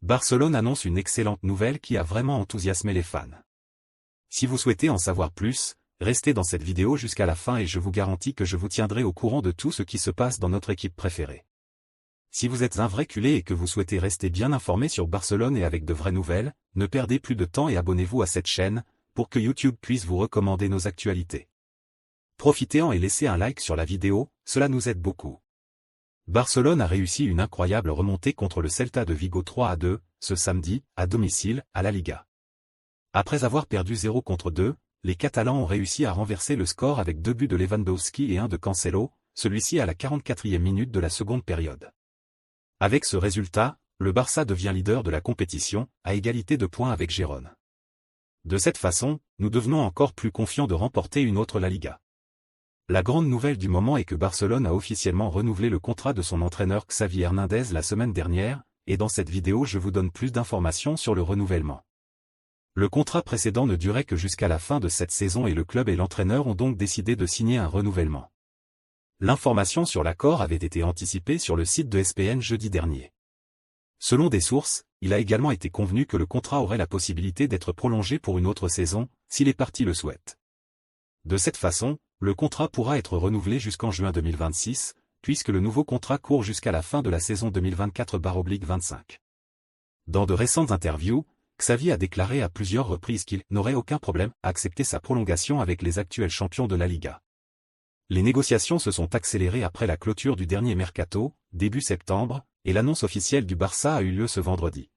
Barcelone annonce une excellente nouvelle qui a vraiment enthousiasmé les fans. Si vous souhaitez en savoir plus, restez dans cette vidéo jusqu'à la fin et je vous garantis que je vous tiendrai au courant de tout ce qui se passe dans notre équipe préférée. Si vous êtes un vrai culé et que vous souhaitez rester bien informé sur Barcelone et avec de vraies nouvelles, ne perdez plus de temps et abonnez-vous à cette chaîne, pour que YouTube puisse vous recommander nos actualités. Profitez-en et laissez un like sur la vidéo, cela nous aide beaucoup. Barcelone a réussi une incroyable remontée contre le Celta de Vigo 3-2, ce samedi, à domicile, à la Liga. Après avoir perdu 0-2, les Catalans ont réussi à renverser le score avec 2 buts de Lewandowski et 1 de Cancelo, celui-ci à la 44e minute de la seconde période. Avec ce résultat, le Barça devient leader de la compétition, à égalité de points avec Gérone. De cette façon, nous devenons encore plus confiants de remporter une autre La Liga. La grande nouvelle du moment est que Barcelone a officiellement renouvelé le contrat de son entraîneur Xavi Hernandez la semaine dernière, et dans cette vidéo je vous donne plus d'informations sur le renouvellement. Le contrat précédent ne durait que jusqu'à la fin de cette saison et le club et l'entraîneur ont donc décidé de signer un renouvellement. L'information sur l'accord avait été anticipée sur le site de ESPN jeudi dernier. Selon des sources, il a également été convenu que le contrat aurait la possibilité d'être prolongé pour une autre saison, si les parties le souhaitent. De cette façon, le contrat pourra être renouvelé jusqu'en juin 2026, puisque le nouveau contrat court jusqu'à la fin de la saison 2024/25. Dans de récentes interviews, Xavi a déclaré à plusieurs reprises qu'il n'aurait aucun problème à accepter sa prolongation avec les actuels champions de la Liga. Les négociations se sont accélérées après la clôture du dernier mercato, début septembre, et l'annonce officielle du Barça a eu lieu ce vendredi.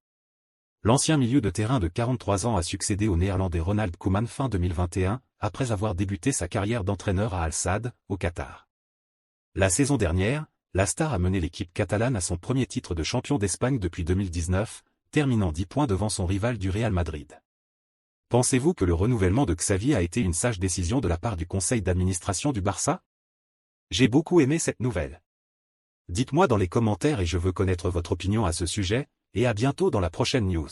L'ancien milieu de terrain de 43 ans a succédé au Néerlandais Ronald Koeman fin 2021, après avoir débuté sa carrière d'entraîneur à Al Sadd, au Qatar. La saison dernière, la star a mené l'équipe catalane à son premier titre de champion d'Espagne depuis 2019, terminant 10 points devant son rival du Real Madrid. Pensez-vous que le renouvellement de Xavi a été une sage décision de la part du conseil d'administration du Barça? J'ai beaucoup aimé cette nouvelle. Dites-moi dans les commentaires et je veux connaître votre opinion à ce sujet, et à bientôt dans la prochaine news.